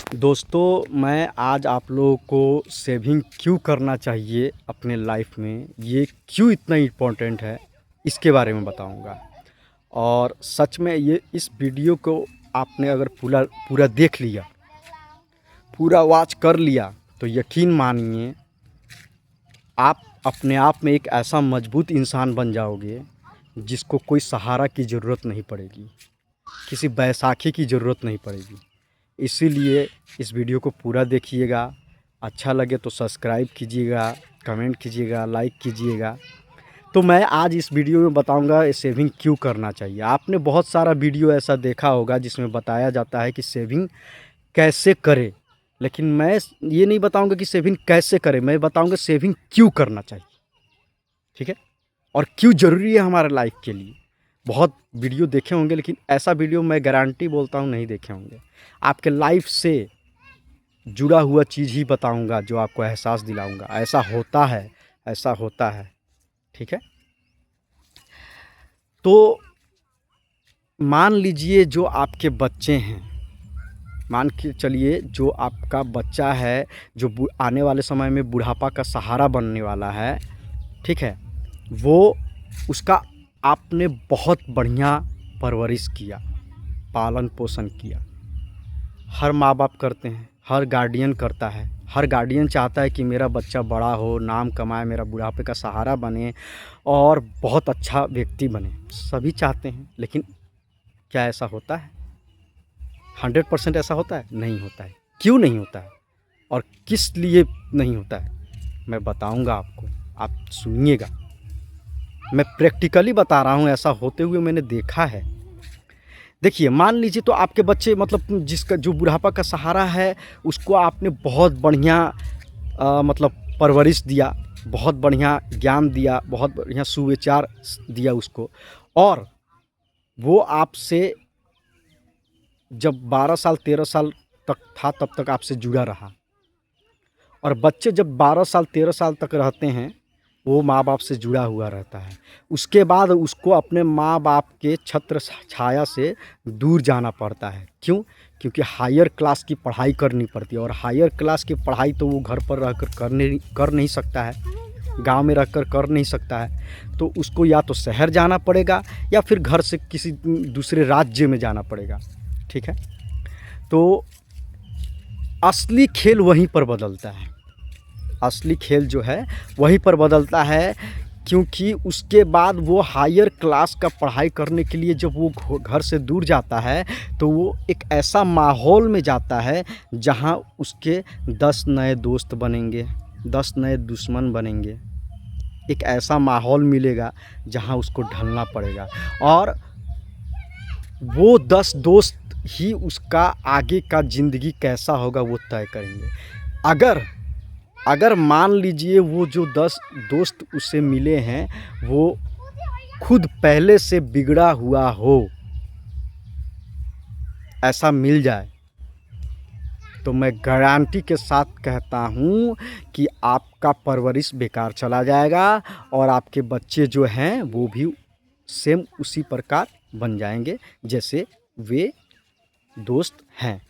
दोस्तों, मैं आज आप लोगों को सेविंग क्यों करना चाहिए अपने लाइफ में, ये क्यों इतना इम्पोर्टेंट है, इसके बारे में बताऊंगा। और सच में ये इस वीडियो को आपने अगर पूरा पूरा देख लिया, पूरा वॉच कर लिया, तो यकीन मानिए आप अपने आप में एक ऐसा मजबूत इंसान बन जाओगे जिसको कोई सहारा की ज़रूरत नहीं पड़ेगी, किसी बैसाखी की ज़रूरत नहीं पड़ेगी। इसीलिए इस वीडियो को पूरा देखिएगा। अच्छा लगे तो सब्सक्राइब कीजिएगा, कमेंट कीजिएगा, लाइक कीजिएगा। तो मैं आज इस वीडियो में बताऊंगा ये सेविंग क्यों करना चाहिए। आपने बहुत सारा वीडियो ऐसा देखा होगा जिसमें बताया जाता है कि सेविंग कैसे करें, लेकिन मैं ये नहीं बताऊंगा कि सेविंग कैसे करें, मैं बताऊंगा सेविंग क्यों करना चाहिए। ठीक है, और क्यों ज़रूरी है हमारे लाइफ के लिए। बहुत वीडियो देखे होंगे, लेकिन ऐसा वीडियो मैं गारंटी बोलता हूँ नहीं देखे होंगे। आपके लाइफ से जुड़ा हुआ चीज़ ही बताऊँगा जो आपको एहसास दिलाऊँगा, ऐसा होता है, ऐसा होता है। ठीक है, तो मान लीजिए जो आपके बच्चे हैं, मान के चलिए जो आपका बच्चा है, जो आने वाले समय में बुढ़ापा का सहारा बनने वाला है, ठीक है, वो उसका आपने बहुत बढ़िया परवरिश किया, पालन पोषण किया। हर माँ बाप करते हैं, हर गार्डियन करता है, हर गार्डियन चाहता है कि मेरा बच्चा बड़ा हो, नाम कमाए, मेरा बुढ़ापे का सहारा बने और बहुत अच्छा व्यक्ति बने। सभी चाहते हैं, लेकिन क्या ऐसा होता है? 100% ऐसा होता है? नहीं होता है। क्यों नहीं होता है और किस लिए नहीं होता है, मैं बताऊंगा आपको, आप सुनिएगा। मैं प्रैक्टिकली बता रहा हूँ, ऐसा होते हुए मैंने देखा है। देखिए, मान लीजिए तो आपके बच्चे, मतलब जिसका जो बुढ़ापा का सहारा है, उसको आपने बहुत बढ़िया मतलब परवरिश दिया, बहुत बढ़िया ज्ञान दिया, बहुत बढ़िया सुविचार दिया उसको, और वो आपसे जब 12 साल 13 साल तक था तब तक आपसे जुड़ा रहा। और बच्चे जब 12 साल 13 साल तक रहते हैं, वो माँ बाप से जुड़ा हुआ रहता है। उसके बाद उसको अपने माँ बाप के छत्र छाया से दूर जाना पड़ता है। क्यों? क्योंकि हायर क्लास की पढ़ाई करनी पड़ती है, और हायर क्लास की पढ़ाई तो वो घर पर रहकर कर नहीं सकता है, गांव में रहकर कर नहीं सकता है। तो उसको या तो शहर जाना पड़ेगा या फिर घर से किसी दूसरे राज्य में जाना पड़ेगा। ठीक है, तो असली खेल वहीं पर बदलता है। असली खेल जो है वहीं पर बदलता है, क्योंकि उसके बाद वो हायर क्लास का पढ़ाई करने के लिए जब वो घर से दूर जाता है, तो वो एक ऐसा माहौल में जाता है जहां उसके 10 नए दोस्त बनेंगे, 10 नए दुश्मन बनेंगे। एक ऐसा माहौल मिलेगा जहां उसको ढलना पड़ेगा, और वो 10 दोस्त ही उसका आगे का ज़िंदगी कैसा होगा वो तय करेंगे। अगर मान लीजिए वो जो 10 दोस्त उसे मिले हैं वो खुद पहले से बिगड़ा हुआ हो, ऐसा मिल जाए, तो मैं गारंटी के साथ कहता हूँ कि आपका परवरिश बेकार चला जाएगा, और आपके बच्चे जो हैं वो भी सेम उसी प्रकार बन जाएंगे जैसे वे दोस्त हैं।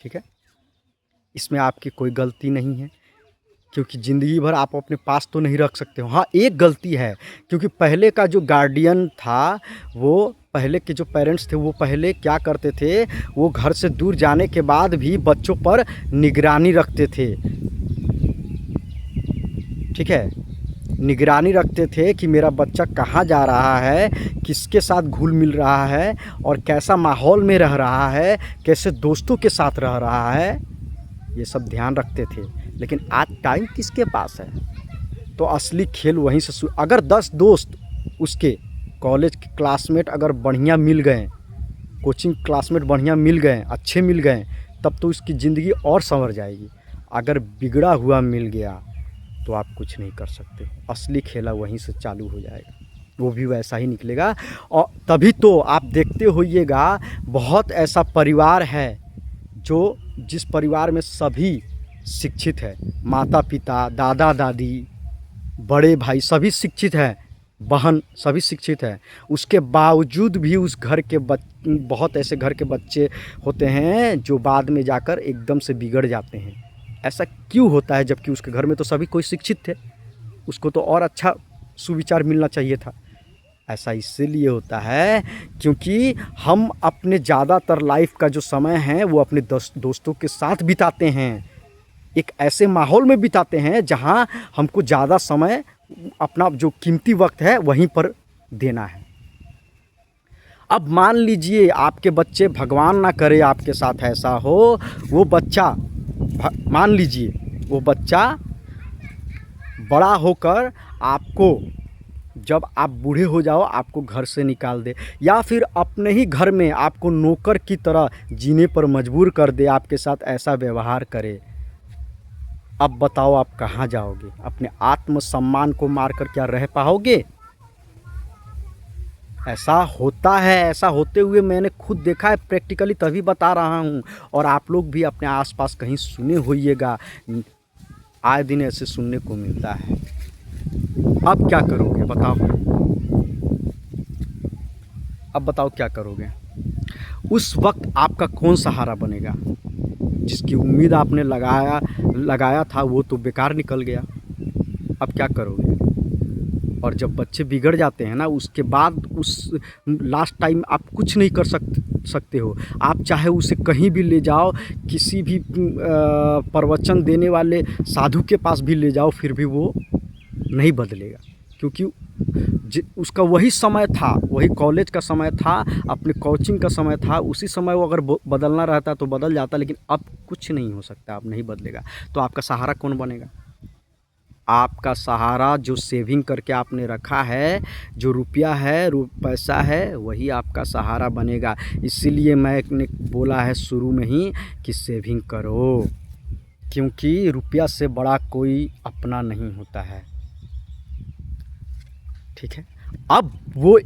ठीक है, इसमें आपकी कोई गलती नहीं है, क्योंकि ज़िंदगी भर आप अपने पास तो नहीं रख सकते हो। हाँ, एक गलती है, क्योंकि पहले का जो गार्डियन था, वो पहले के जो पेरेंट्स थे, वो पहले क्या करते थे, वो घर से दूर जाने के बाद भी बच्चों पर निगरानी रखते थे। ठीक है, निगरानी रखते थे कि मेरा बच्चा कहाँ जा रहा है, किसके साथ घुल मिल रहा है, और कैसा माहौल में रह रहा है, कैसे दोस्तों के साथ रह रहा है, ये सब ध्यान रखते थे। लेकिन आज टाइम किसके पास है? तो असली खेल वहीं से अगर 10 दोस्त उसके कॉलेज के क्लासमेट अगर बढ़िया मिल गए, कोचिंग क्लासमेट बढ़िया मिल गए, अच्छे मिल गए, तब तो उसकी ज़िंदगी और संवर जाएगी। अगर बिगड़ा हुआ मिल गया तो आप कुछ नहीं कर सकते। असली खेला वहीं से चालू हो जाएगा, वो भी वैसा ही निकलेगा। और तभी तो आप देखते होइएगा, बहुत ऐसा परिवार है जो जिस परिवार में सभी शिक्षित है, माता पिता, दादा दादी, बड़े भाई सभी शिक्षित हैं, बहन सभी शिक्षित हैं, उसके बावजूद भी उस घर के बहुत ऐसे घर के बच्चे होते हैं जो बाद में जाकर एकदम से बिगड़ जाते हैं। ऐसा क्यों होता है जबकि उसके घर में तो सभी कोई शिक्षित थे, उसको तो और अच्छा सुविचार मिलना चाहिए था। ऐसा इसीलिए होता है क्योंकि हम अपने ज़्यादातर लाइफ का जो समय है वो अपने दोस्तों के साथ बिताते हैं, एक ऐसे माहौल में बिताते हैं जहाँ हमको ज़्यादा समय अपना जो कीमती वक्त है वहीं पर देना है। अब मान लीजिए आपके बच्चे, भगवान ना करे आपके साथ ऐसा हो, वो बच्चा मान लीजिए वो बच्चा बड़ा होकर आपको, जब आप बूढ़े हो जाओ, आपको घर से निकाल दे या फिर अपने ही घर में आपको नौकर की तरह जीने पर मजबूर कर दे, आपके साथ ऐसा व्यवहार करे। अब बताओ आप कहाँ जाओगे? अपने आत्मसम्मान को मारकर क्या रह पाओगे? ऐसा होता है, ऐसा होते हुए मैंने खुद देखा है प्रैक्टिकली, तभी बता रहा हूँ। और आप लोग भी अपने आसपास कहीं सुने होइएगा, आए दिन ऐसे सुनने को मिलता है। अब क्या करोगे बताओ? अब बताओ क्या करोगे? उस वक्त आपका कौन सहारा बनेगा? जिसकी उम्मीद आपने लगाया था वो तो बेकार निकल गया। अब क्या करोगे? और जब बच्चे बिगड़ जाते हैं ना, उसके बाद उस लास्ट टाइम आप कुछ नहीं कर सकते हो। आप चाहे उसे कहीं भी ले जाओ, किसी भी प्रवचन देने वाले साधु के पास भी ले जाओ, फिर भी वो नहीं बदलेगा, क्योंकि उसका वही समय था, वही कॉलेज का समय था, अपने कोचिंग का समय था। उसी समय वो अगर बदलना रहता तो बदल जाता, लेकिन अब कुछ नहीं हो सकता, अब नहीं बदलेगा। तो आपका सहारा कौन बनेगा? आपका सहारा जो सेविंग करके आपने रखा है, जो रुपया है, पैसा है, वही आपका सहारा बनेगा। इसीलिए मैंने बोला है शुरू में ही कि सेविंग करो, क्योंकि रुपया से बड़ा कोई अपना नहीं होता है। ठीक है। अब वो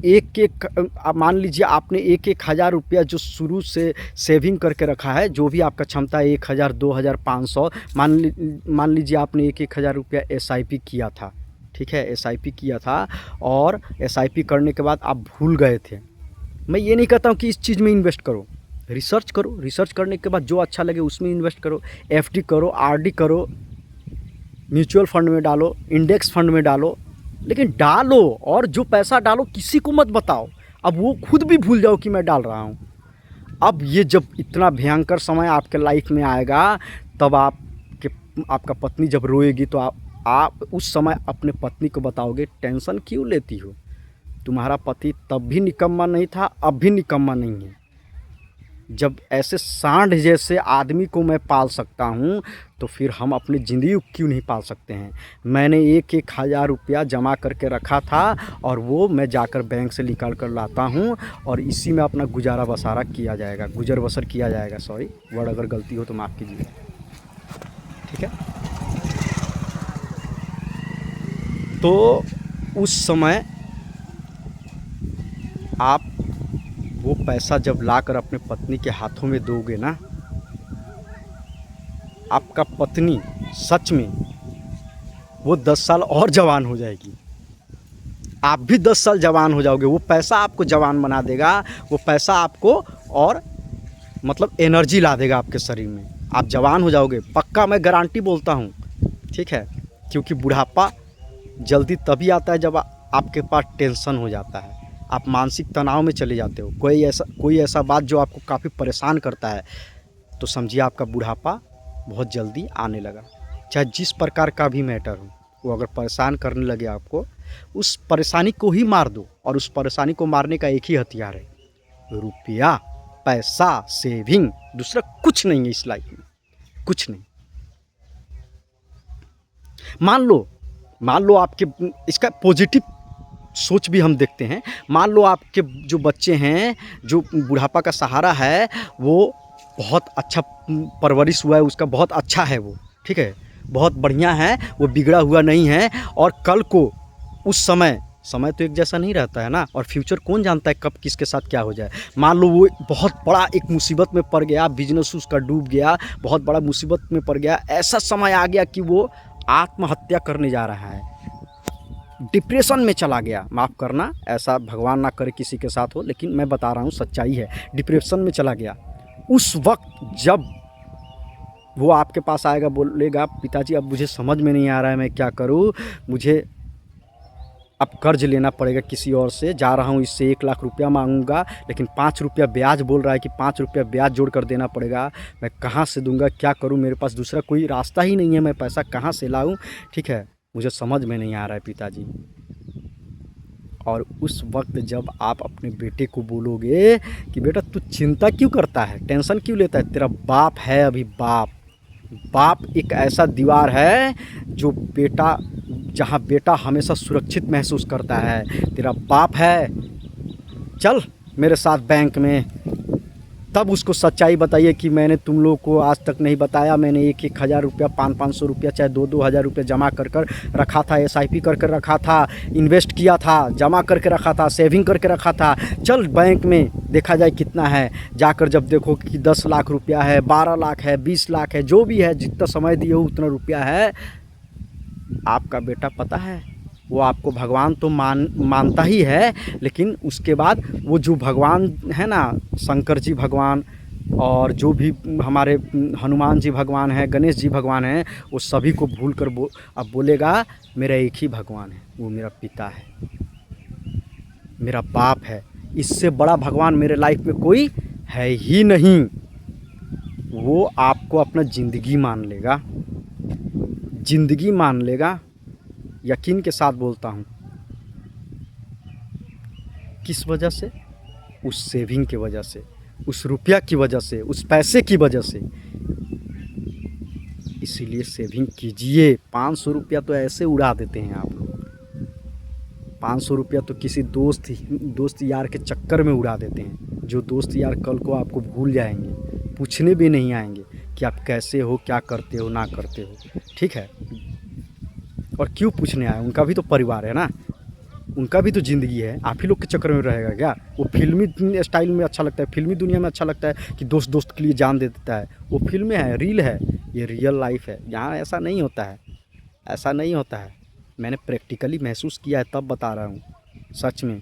मान लीजिए आपने 1,000 रुपया जो शुरू से सेविंग करके रखा है, जो भी आपका क्षमता है, 1,000, 2,000, 500, मान लीजिए आपने 1,000 रुपया SIP किया था। ठीक है, SIP किया था और SIP करने के बाद आप भूल गए थे। मैं ये नहीं कहता हूँ कि इस चीज़ में इन्वेस्ट करो, रिसर्च करो, रिसर्च करने के बाद जो अच्छा लगे उसमें इन्वेस्ट करो। FD करो, RD करो, म्यूचुअल फंड में डालो, इंडेक्स फंड में डालो, लेकिन डालो, और जो पैसा डालो किसी को मत बताओ। अब वो खुद भी भूल जाओ कि मैं डाल रहा हूँ। अब ये जब इतना भयंकर समय आपके लाइफ में आएगा, तब आपका पत्नी जब रोएगी तो आप उस समय अपने पत्नी को बताओगे, टेंशन क्यों लेती हो? तुम्हारा पति तब भी निकम्मा नहीं था, अब भी निकम्मा नहीं है। जब ऐसे सांड जैसे आदमी को मैं पाल सकता हूँ, तो फिर हम अपनी ज़िंदगी क्यों नहीं पाल सकते हैं? मैंने 1,000 रुपया जमा करके रखा था और वो मैं जाकर बैंक से निकाल कर लाता हूँ, और इसी में अपना गुजारा बसारा किया जाएगा, गुजर बसर किया जाएगा। सॉरी, वर्ड अगर गलती हो तो माफ़ कीजिए। ठीक है। तो उस समय आप वो पैसा जब लाकर अपने पत्नी के हाथों में दोगे ना, आपका पत्नी सच में वो 10 साल और जवान हो जाएगी, आप भी 10 साल जवान हो जाओगे। वो पैसा आपको जवान बना देगा, वो पैसा आपको और मतलब एनर्जी ला देगा आपके शरीर में, आप जवान हो जाओगे, पक्का मैं गारंटी बोलता हूँ। ठीक है, क्योंकि बुढ़ापा जल्दी तभी आता है जब आपके पास टेंशन हो जाता है, आप मानसिक तनाव में चले जाते हो, कोई ऐसा बात जो आपको काफ़ी परेशान करता है, तो समझिए आपका बुढ़ापा बहुत जल्दी आने लगा। चाहे जिस प्रकार का भी मैटर हो, वो अगर परेशान करने लगे आपको, उस परेशानी को ही मार दो। और उस परेशानी को मारने का एक ही हथियार है, रुपया, पैसा, सेविंग। दूसरा कुछ नहीं है इस लाइफ में, कुछ नहीं। मान लो आपके, इसका पॉजिटिव सोच भी हम देखते हैं। मान लो आपके जो बच्चे हैं, जो बुढ़ापा का सहारा है, वो बहुत अच्छा परवरिश हुआ है, उसका बहुत अच्छा है वो, ठीक है, बहुत बढ़िया है, वो बिगड़ा हुआ नहीं है। और कल को उस समय तो एक जैसा नहीं रहता है ना, और फ्यूचर कौन जानता है कब किसके साथ क्या हो जाए। मान लो वो बहुत बड़ा एक मुसीबत में पड़ गया, बिजनेस उसका डूब गया, बहुत बड़ा मुसीबत में पड़ गया, ऐसा समय आ गया कि वो आत्महत्या करने जा रहा है, डिप्रेशन में चला गया, माफ़ करना, ऐसा भगवान ना करे किसी के साथ हो, लेकिन मैं बता रहा हूँ सच्चाई है, डिप्रेशन में चला गया। उस वक्त जब वो आपके पास आएगा, बोलेगा पिताजी अब मुझे समझ में नहीं आ रहा है मैं क्या करूँ, मुझे अब कर्ज लेना पड़ेगा किसी और से, जा रहा हूँ इससे 1 लाख रुपया मांगूंगा, लेकिन 5 रुपया ब्याज बोल रहा है कि 5 रुपया ब्याज जोड़ कर देना पड़ेगा, मैं कहाँ से दूंगा, क्या करूँ, मेरे पास दूसरा कोई रास्ता ही नहीं है, मैं पैसा कहाँ से लाऊँ, ठीक है, मुझे समझ में नहीं आ रहा है पिताजी। और उस वक्त जब आप अपने बेटे को बोलोगे कि बेटा तू चिंता क्यों करता है, टेंशन क्यों लेता है, तेरा बाप है अभी, बाप एक ऐसा दीवार है जो बेटा, जहाँ बेटा हमेशा सुरक्षित महसूस करता है, तेरा बाप है, चल मेरे साथ बैंक में। तब उसको सच्चाई बताइए कि मैंने तुम लोग को आज तक नहीं बताया, मैंने 1-1 हज़ार रुपया, 500-500 रुपया, चाहे 2-2 हज़ार रुपया जमा कर रखा था, SIP कर रखा था, इन्वेस्ट किया था, जमा करके रखा था, सेविंग करके रखा था, चल बैंक में देखा जाए कितना है। जाकर जब देखो कि 10 लाख रुपया है, 12 लाख है, 20 लाख है, जो भी है, जितना समय दिए हो उतना रुपया है, आपका बेटा पता है वो आपको भगवान तो मानता ही है, लेकिन उसके बाद वो जो भगवान है ना, शंकर जी भगवान और जो भी हमारे हनुमान जी भगवान हैं, गणेश जी भगवान हैं, वो सभी को भूल कर अब बोलेगा मेरा एक ही भगवान है, वो मेरा पिता है, मेरा बाप है, इससे बड़ा भगवान मेरे लाइफ में कोई है ही नहीं। वो आपको अपना ज़िंदगी मान लेगा, ज़िंदगी मान लेगा, यकीन के साथ बोलता हूँ। किस वजह से? उस सेविंग की वजह से, उस रुपया की वजह से, उस पैसे की वजह से। इसीलिए सेविंग कीजिए। 500 रुपया तो ऐसे उड़ा देते हैं आप लोग, 500 रुपया तो किसी दोस्त यार के चक्कर में उड़ा देते हैं, जो दोस्त यार कल को आपको भूल जाएंगे, पूछने भी नहीं आएंगे कि आप कैसे हो, क्या करते हो, ना करते हो, ठीक है। और क्यों पूछने आए, उनका भी तो परिवार है ना, उनका भी तो ज़िंदगी है, आप ही लोग के चक्कर में रहेगा क्या? वो फिल्मी स्टाइल में अच्छा लगता है, फिल्मी दुनिया में अच्छा लगता है कि दोस्त दोस्त के लिए जान दे देता है, वो फिल्में हैं, रील है, ये रियल लाइफ है, यहाँ ऐसा नहीं होता है, ऐसा नहीं होता है। मैंने प्रैक्टिकली महसूस किया है, तब बता रहा हूँ सच में।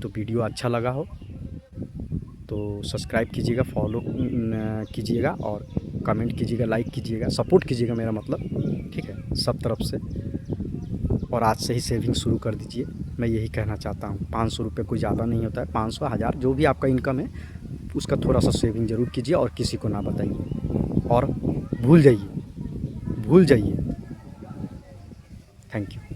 तो वीडियो अच्छा लगा हो तो सब्सक्राइब कीजिएगा, फॉलो कीजिएगा और कमेंट कीजिएगा, लाइक कीजिएगा, सपोर्ट कीजिएगा मेरा मतलब, ठीक है, सब तरफ से। और आज से ही सेविंग शुरू कर दीजिए, मैं यही कहना चाहता हूँ। 500 रुपये कोई ज़्यादा नहीं होता है, 500 1000 जो भी आपका इनकम है उसका थोड़ा सा सेविंग ज़रूर कीजिए और किसी को ना बताइए, और भूल जाइए। Thank you.